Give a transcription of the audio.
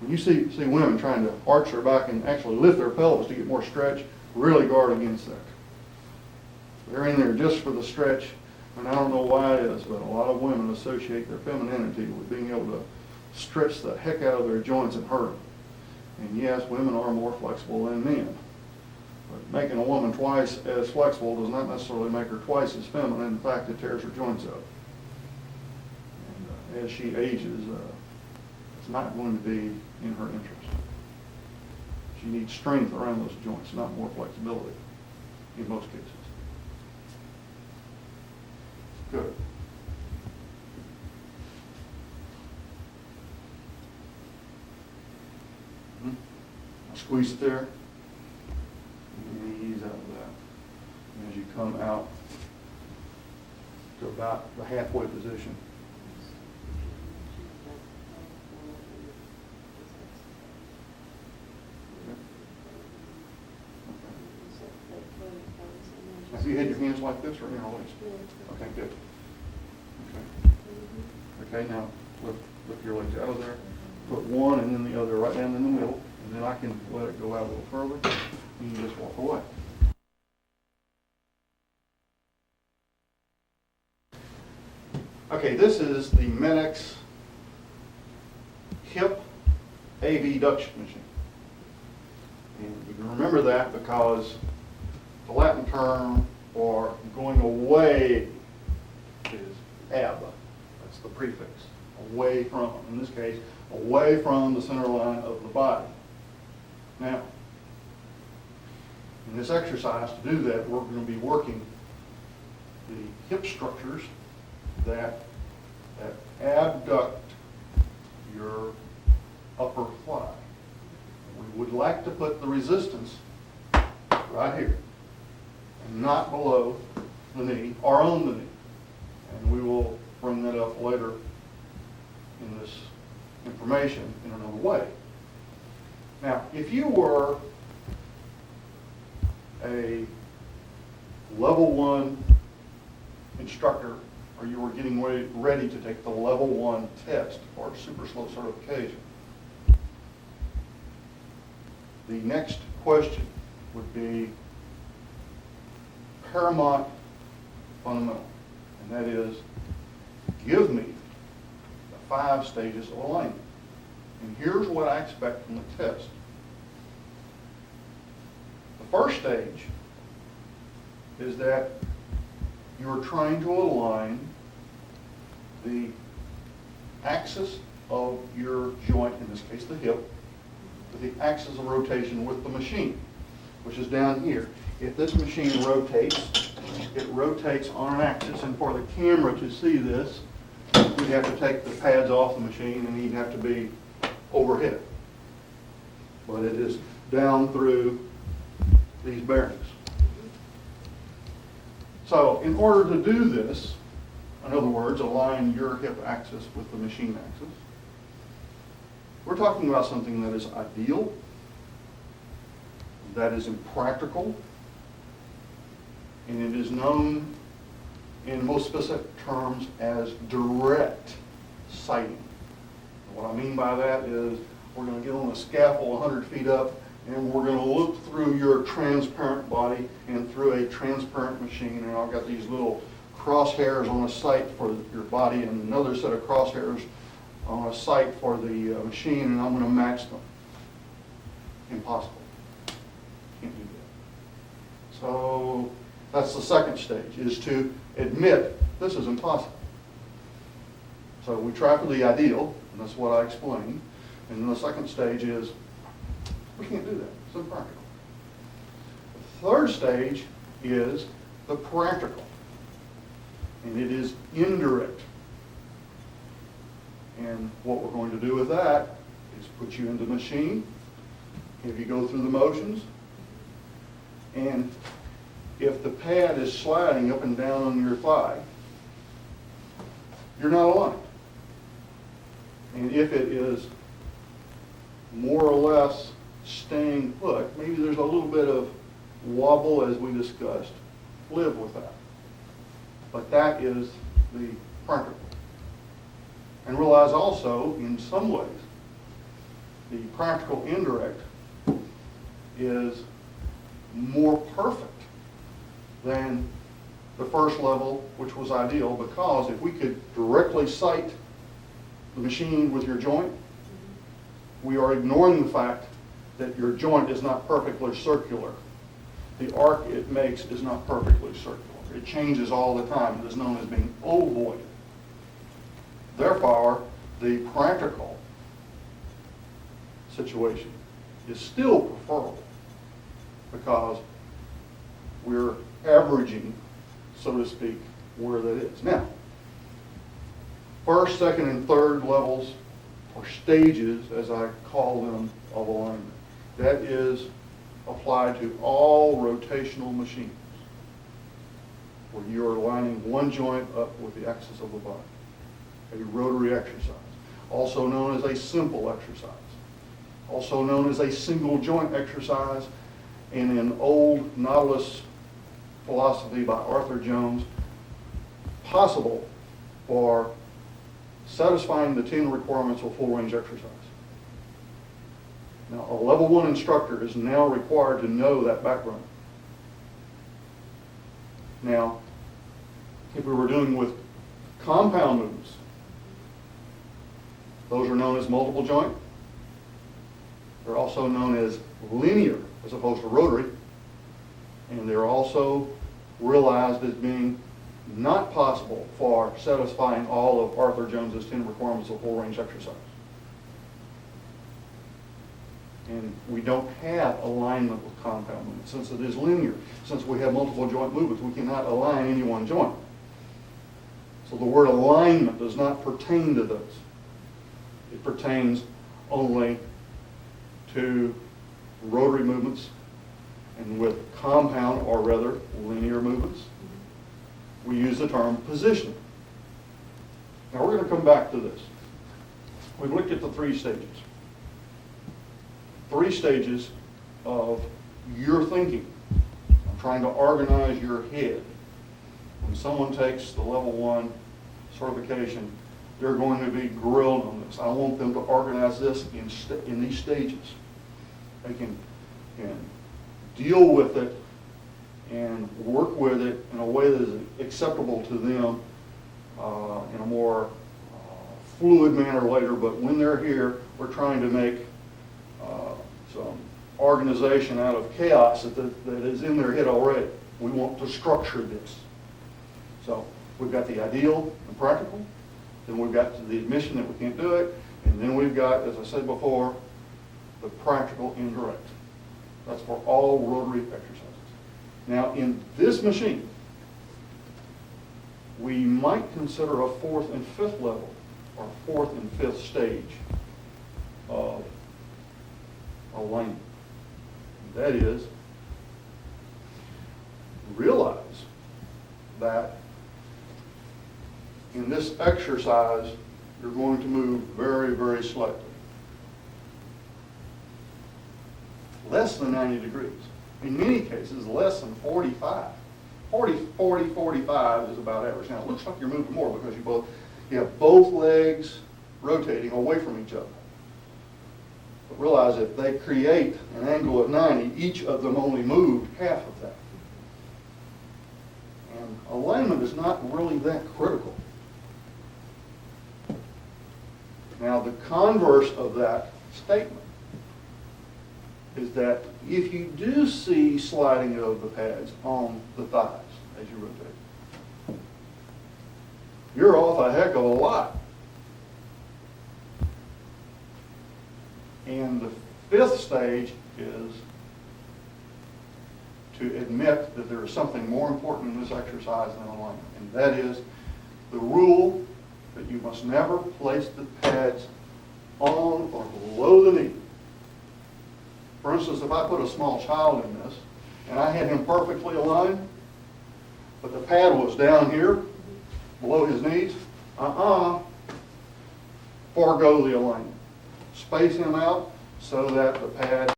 When you see women trying to arch their back and actually lift their pelvis to get more stretch, really guard against that. They're in there just for the stretch, and I don't know why it is, but a lot of women associate their femininity with being able to stretch the heck out of their joints and hurt them. And yes, women are more flexible than men. But making a woman twice as flexible does not necessarily make her twice as feminine. In fact, it tears her joints up. And as she ages, it's not going to be in her interest. She needs strength around those joints, not more flexibility in most cases. Good. Squeeze it there. Ease out of that. And as you come out to about the halfway position. Have you had your hands like this or interlaced? Okay, good. Okay, now lift your legs out of there. Put one and then the other right down in the middle, and then I can let it go out a little further, and you just walk away. Okay, this is the Menex hip abduction machine. And you can remember that because the Latin term for going away is ab. That's the prefix. Away from, in this case, away from the center line of the body. Now, in this exercise, to do that, we're going to be working the hip structures that abduct your upper thigh. We would like to put the resistance right here, and not below the knee or on the knee. And we will bring that up later in this information in another way. Now, if you were a level 1 instructor, or you were getting ready to take the level 1 test for SuperSlow certification, the next question would be paramount fundamental, and that is, give me the 5 stages of alignment. And here's what I expect from the test. The first stage is that you're trying to align the axis of your joint, in this case the hip, with the axis of rotation with the machine, which is down here. If this machine rotates, it rotates on an axis, and for the camera to see this, you'd have to take the pads off the machine and you'd have to be overhead. But it is down through these bearings. So in order to do this, in other words, align your hip axis with the machine axis, we're talking about something that is ideal, that is impractical, and it is known in most specific terms as direct sighting. And what I mean by that is we're going to get on a scaffold 100 feet up, and we're going to look through your transparent body and through a transparent machine, and I've got these little crosshairs on a sight for your body and another set of crosshairs on a sight for the machine, and I'm going to match them. Impossible. Can't do that. So that's the second stage, is to admit this is impossible. So we try for the ideal, and that's what I explained. And then the second stage is, we can't do that. It's impractical. The third stage is the practical, and it is indirect. And what we're going to do with that is put you into the machine, have you go through the motions, and if the pad is sliding up and down on your thigh, you're not aligned. And if it is more or less staying put, maybe there's a little bit of wobble as we discussed, live with that. But that is the practical. And realize also, in some ways, the practical indirect is more perfect than the first level, which was ideal, because if we could directly sight the machine with your joint, we are ignoring the fact that your joint is not perfectly circular. The arc it makes is not perfectly circular. It changes all the time. It is known as being ovoid. Therefore, the practical situation is still preferable because we're averaging, so to speak, where that is. Now, first, second, and third levels, or stages, as I call them, of alignment. That is applied to all rotational machines, where you are lining one joint up with the axis of the body. A rotary exercise, also known as a simple exercise, also known as a single joint exercise, and in old Nautilus philosophy by Arthur Jones, possible for satisfying the 10 requirements of full range exercise. Now, a level 1 instructor is now required to know that background. Now, if we were dealing with compound movements, those are known as multiple joint. They're also known as linear as opposed to rotary. And they're also realized as being not possible for satisfying all of Arthur Jones's 10 requirements of full range exercise. And we don't have alignment with compound movements. Since it is linear, since we have multiple joint movements, we cannot align any one joint. So the word alignment does not pertain to those. It pertains only to rotary movements, and with compound, or rather linear movements, we use the term positioning. Now we're going to come back to this. We've looked at the 3 stages. 3 stages of your thinking. I'm trying to organize your head. When someone takes the level 1 certification, they're going to be grilled on this. I want them to organize this in these stages. They can deal with it and work with it in a way that is acceptable to them in a more fluid manner later. But when they're here, we're trying to make some organization out of chaos that is in their head already. We want to structure this. So we've got the ideal and practical. Then we've got the admission that we can't do it. And then we've got, as I said before, the practical indirect. That's for all rotary exercises. Now, in this machine, we might consider a 4th and 5th level, or 4th and 5th stage of alignment. That is, realize that in this exercise, you're going to move very, very slightly. Less than 90 degrees. In many cases, less than 45. 45 is about average. Now, it looks like you're moving more because you have both legs rotating away from each other. But realize if they create an angle of 90, each of them only moved half of that. And alignment is not really that critical. Now, the converse of that statement is that if you do see sliding of the pads on the thighs as you rotate, you're off a heck of a lot. And the 5th stage is to admit that there is something more important in this exercise than alignment, and that is the rule that you must never place the pads on or below the knee. For instance, if I put a small child in this and I had him perfectly aligned, but the pad was down here below his knees, forego the alignment. Space him out so that the pad